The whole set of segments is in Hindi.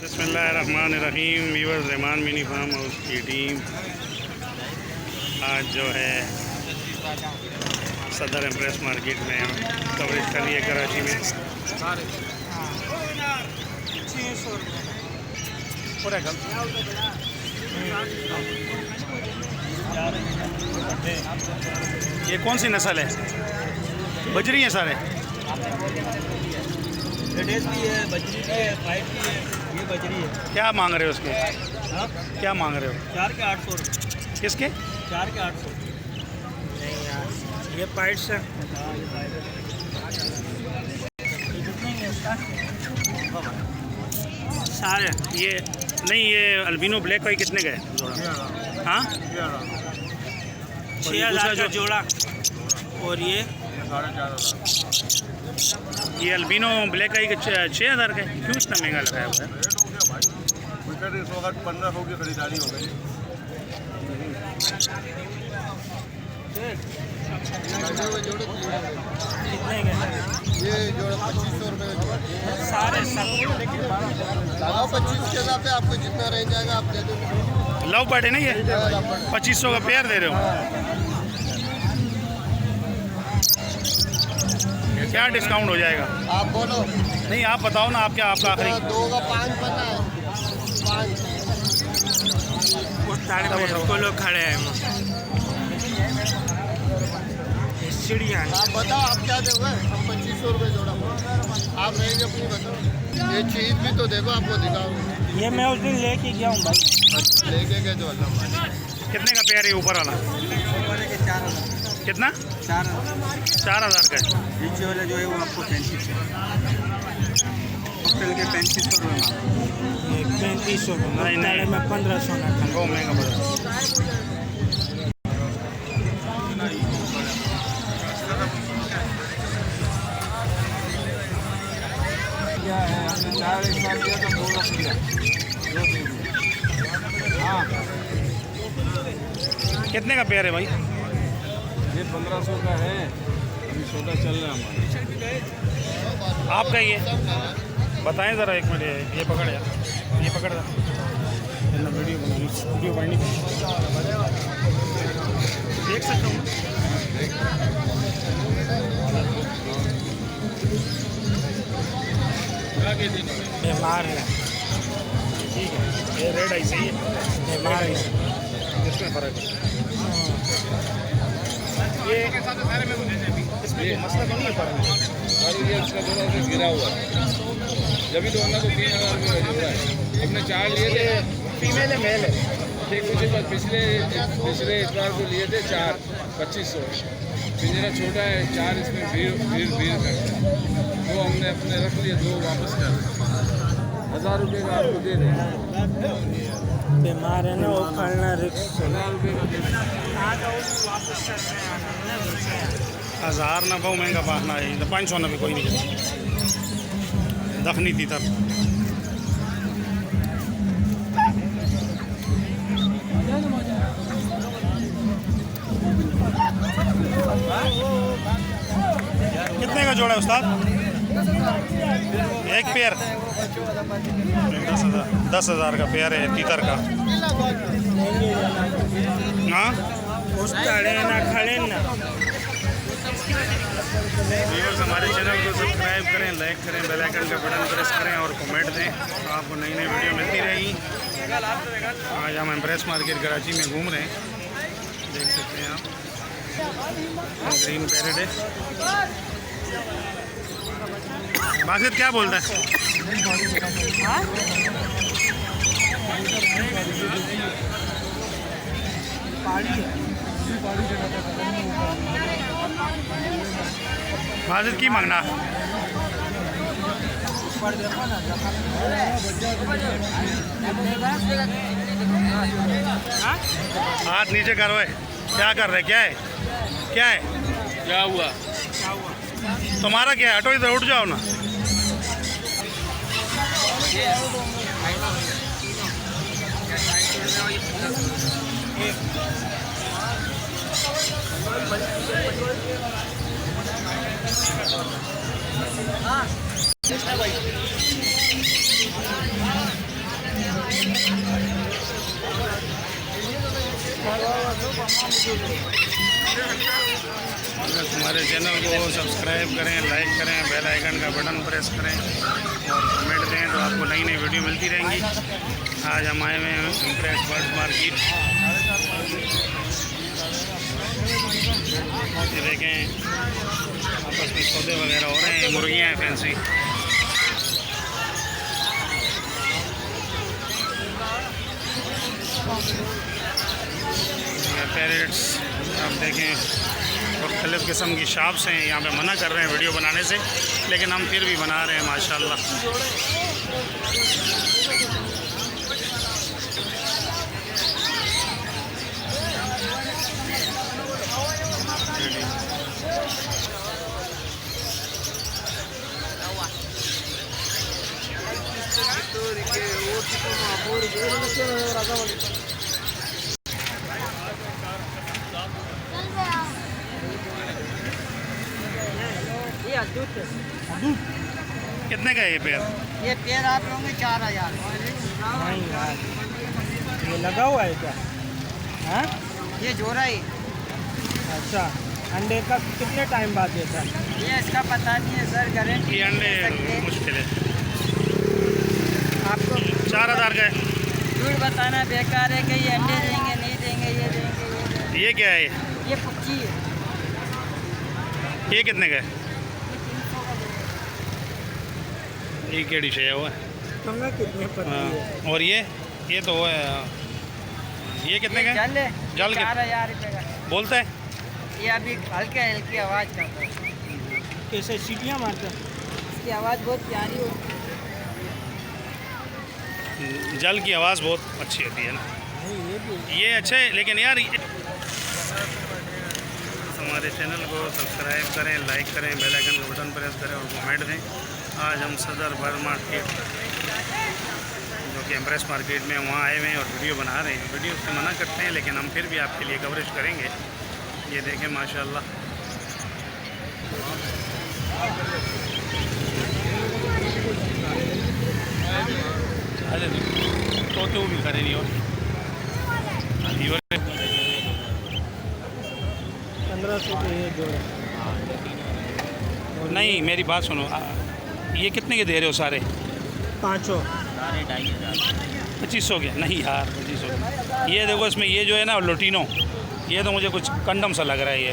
बिस्मिल्लाहिर्रहमानिर्रहीम। Viewers, Rahman mini farm house की टीम आज जो है सदर एम्प्रेस मार्केट में कवरेज कर रही है कराची में। ये कौन सी नस्ल है? बजरी हैं सारे? गडेस भी है, बजरी भी है, फाइट भी है। ये बजरी है। क्या मांग रहे हो उसके? हाँ, क्या मांग रहे हो? 4 के 800 रुपये। किसके? 4 के 800। नहीं यार, ये पाइट्स है। हाँ, ये पाइट है। सारे ये नहीं, ये अल्बिनो ब्लैक का कितने का है जोड़ा? हाँ, 6000 का जोड़ा। और ये अल्बिनो ब्लैक का 6000 का है। क्यों इतना महंगा लगाया हुआ है? 1500 की खरीदारी हो गई। कितने के? ये जोड़ा 2500 रुपये का जोड़ा। सारे सब 25 के हिसाब से आपको जितना रेंज आएगा आप दे दो। लव बर्ड है ना ये? 2500 का पेयर दे रहे हो? क्या डिस्काउंट हो जाएगा? आप बोलो। नहीं, आप बताओ ना, आप क्या आपका आखिरी 2 का 5 पता है। 5 उस तारे पे उसको लोग खड़े हैं। चिड़िया आप बताओ आप क्या दोगे? हम 2500 रुपये जोड़ा। आप रेंज अपनी बताओ। ये चीज़ भी तो देखो, आपको दिखाओ। ये मैं उस दिन लेके गया हूँ भाई। लेके गए तो अल्लाह मालिक। कितने का पेयर है ऊपर वाला? कितना? 4000 का है। नीचे वाला जो है वो आपको 3500 होटल के 3500 रुपये। 3500 नहीं, नहीं। में 1500 ना था। बहुत महंगा पड़ा। क्या है, हमने 4 एक साल दिया तो 2 रख दिया। 2 दे दिया। हाँ, कितने का पेयर है भाई? ये 1500 का है। अभी छोटा चल रहा है हमारा। आपका ये बताएं ज़रा, एक मिनट। ये पकड़ यार, ये पकड़ वीडियो बननी देख सकता हूँ। बीमार है। ठीक है, ये रेड आई सही है। बीमार है। इसमें फ़र्क है। ये इसमें कोई मसला तो नहीं है फ़र्क? ये इसका थोड़ा सा गिरा हुआ है। जब भी दौड़ना तो 3000 रुपये का जोड़ा है। हमने 4 लिए थे। फीमेल है मेल है? ठीक, मुझे बस पिछले इतवार को लिए थे 4 2500। पिंजरा छोटा है, 4 इसमें भीड़ करते हैं। तो हमने अपने रख लिए, 2 वापस कर 1000 रुपये का आपको दे दें। बीमार है ना, वो खाना रिक्स। 1000 रुपये का दे दें। 1000 ना बहुत महंगा पाना है। 500 ना भी कोई नहीं दखनी थी तब। कितने का जोड़ा है उस्ताद? एक पेयर 10,000 का पेयर है तीतर का। हाँ, उस ताड़े ना खड़े ना। व्यूअर्स, हमारे चैनल को सब्सक्राइब करें, लाइक करें, बेल आइकन का बटन प्रेस करें और कमेंट दें। आपको नई नई वीडियो मिलती रहेगी। आज हम एम्प्रेस मार्केट कराची में घूम रहे हैं, देख सकते हैं आप। ग्रीन पैरेट है। बासित क्या बोलता है? बासित की मांगना? हाथ नीचे करो। क्या कर रहे? क्या है? क्या है? क्या हुआ? तुम्हारा क्या है? हटो इधर, उठ जाओ ना। बस हमारे चैनल को सब्सक्राइब करें, लाइक करें, बेल आइकन का बटन प्रेस करें और कमेंट दें तो आपको नई नई वीडियो मिलती रहेंगी। आज हम आए हुए हैं इम्प्रेस बर्ड्स मार्केट। ये देखें आपस में सौदे वगैरह हो रहे हैं। मुर्गियाँ हैं फैंसी। पैरेट्स आप देखें मुख्तलिफ़ किस्म की शॉप्स हैं। यहाँ पे मना कर रहे हैं वीडियो बनाने से, लेकिन हम फिर भी बना रहे हैं माशाल्लाह। कितने का है ये पेयर? ये पेड़ आप लोगे 4000। नहीं यार, ये लगा हुआ है क्या? हाँ, ये जोड़ा ही। अच्छा, अंडे का कितने टाइम बाद देता है? ये इसका पता नहीं है सर, गारंटी ये अंडे मुश्किल है। आपको 4000 का है। झूठ बताना बेकार है कि ये अंडे देंगे नहीं देंगे, ये देंगे। ये क्या है? ये पक्षी है। ये कितने का है? ये केड़ी शे है वो? पंगा कितने पर है? हाँ, और ये तो वो है। ये कितने का है? जल है, जल के 4000 रुपये का। बोलता है? ये अभी हल्के हल्की आवाज़ करता है। कैसे सीटियाँ मारते हैं? इसकी आवाज़ बहुत प्यारी होती जल की आवाज़ बहुत अच्छी होती है ना। नहीं, ये भी ये अच्छा है, लेकिन यार हमारे चैनल को सब्सक्राइब करें, लाइक करें, बेल आइकन का बटन प्रेस करें और कमेंट दें। आज हम सदर बर्ड मार्केट जो कि एम्प्रेस मार्केट में वहाँ आए हुए हैं और वीडियो बना रहे हैं। वीडियो से मना करते हैं, लेकिन हम फिर भी आपके लिए कवरेज करेंगे। ये देखें माशाल्लाह। अरे तो भी करे नहीं और 1500 के ये जोड़ा। नहीं, मेरी बात सुनो। ये कितने के दे रहे हो सारे? 500। 2500 के? नहीं यार, 2500। ये देखो, इसमें ये जो है ना लोटिनो, ये तो मुझे कुछ कंडम सा लग रहा है। ये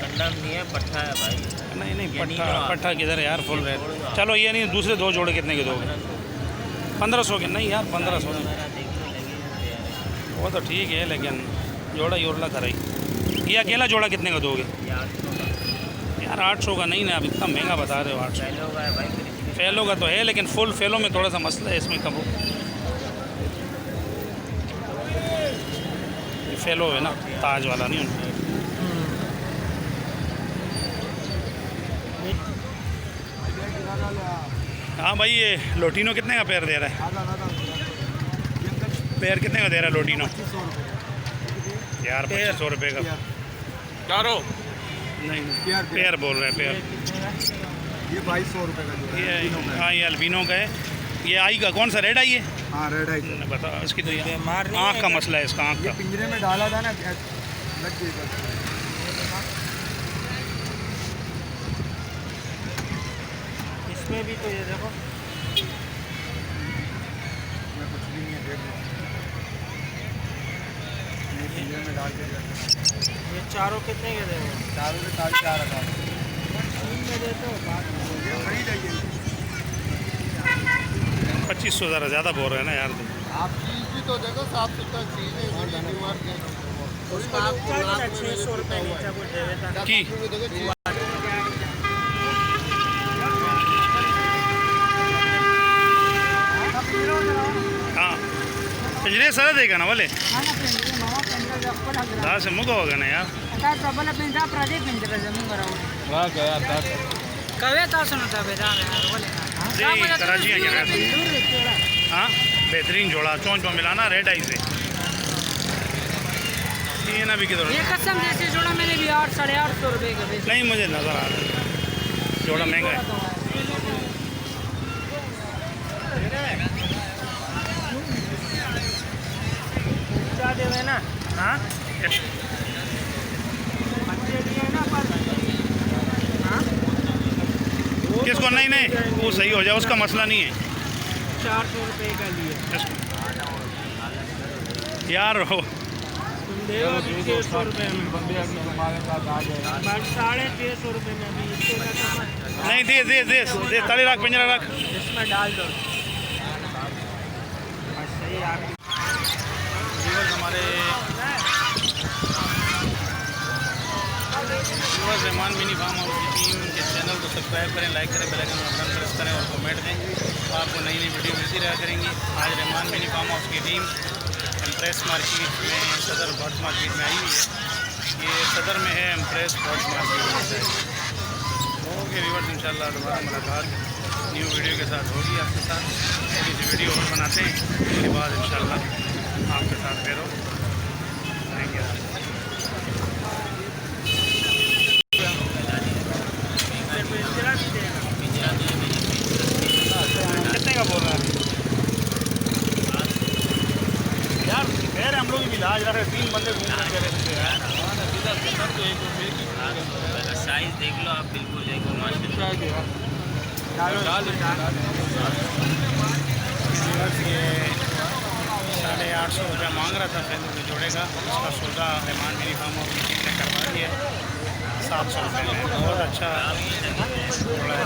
कंडम नहीं है, पट्ठा है भाई। नहीं पट्ठा किधर है यार? Full rate. चलो ये नहीं, दूसरे दो जोड़े कितने के दोगे? 1500 के? नहीं यार, 1500 नहीं। वो तो ठीक है, लेकिन जोड़ा योरला कराई। ये अकेला जोड़ा कितने का दोगे? यार 800 का नहीं ना, अब इतना महंगा बता रहे हो। 800 फैलो का तो है, लेकिन फुल फैलो में थोड़ा सा मसला है इसमें। कब फैलो है ना, ताज वाला नहीं उनका। हाँ भाई, ये लोटिनो कितने का पेयर दे रहा है? पेयर कितने का दे रहा है लोटिनो? यार 2500 रुपये का। चारों नहीं, पेयर बोल रहे हैं, पेयर। ये 2200 रुपये का जोड़ा ये हाँ, ये अल्बिनो का है। ये आई का कौन सा? रेड आई है? हाँ, रेड आई। बताओ इसकी तो ये बीमार नहीं आँख है का क्या? मसला है इसका, आँख का। पिंजरे में डाला था ना, लग गई। इसमें भी तो ये देखो, मैं कुछ भी नहीं है, देख लो। ये पिंजरे में डाल के ये चारों कितने के देंगे? चारों के 4,500। तीन में दे दो, बात खरीद जाइए। 2500 ज़्यादा बोल रहे हैं ना यार तुम। आप चीज़ भी तो देखो, साफ सुथरा चीज़ है। उसका आप 600 रुपये नीचे कुछ दे देता। की हाँ, पिंजरे सारा देगा ना बोले? दाल से मुका होगा ना यार। कवे तासुन था बेदार यार बोले जी कराची है क्या? हाँ, बेहतरीन जोड़ा चौंच में मिलाना रेड आई से। ये ना भी किधर? ये कसम जैसे जोड़ा मैंने भी 8 साढ़े 800 रुपये का बेचा। नहीं, मुझे नज़र आ रहा है जोड़ा महंगा है। देवे ना। हाँ, किसको नहीं नहीं वो सही हो जाए, उसका मसला नहीं है। 400 रुपये का लिए यार हो तुम दे 600 रुपये में बंदे अभी हमारे साथ आ गए। 650 रुपये में अभी इसको नहीं दे दे दे दे, ताली रख, पिंजरा रख। इसमें डाल दो। सही आप हमारे रहमान मिनी फार्म हाउस की टीम के चैनल को सब्सक्राइब करें, लाइक करें, बेल आइकन को बटन प्रेस करें और कमेंट दें, तो आपको नई नई वीडियो मिलती रहा करेंगी। आज रहमान मिनी फार्म हाउस की टीम एम्प्रेस मार्केट में, सदर बर्ड्स मार्केट में आई हुई है। ये सदर में है empress birds market. Okay viewers, इंशाल्लाह दोबारा मुलाकात न्यू वीडियो के साथ होगी आपके साथ। थोड़ी सी वीडियो और बनाते हैं, उसके बाद इंशाल्लाह आपके साथ फिर आएंगे। कितने का बोल रहा है यार? कह रहे हम लोग भी लाज रहे, 3 बंदे घूम रहे कह रहे थे यार। साइज देख लो आप, बिल्कुल देखो माशाल्लाह। ये 850 रुपया मांग रहा था फिर मुझे जोड़ेगा, उसका सौदा रहमान मिनी फार्म हाउस ने करवा दिया 700 रुपये में। बहुत अच्छा जोड़ा है।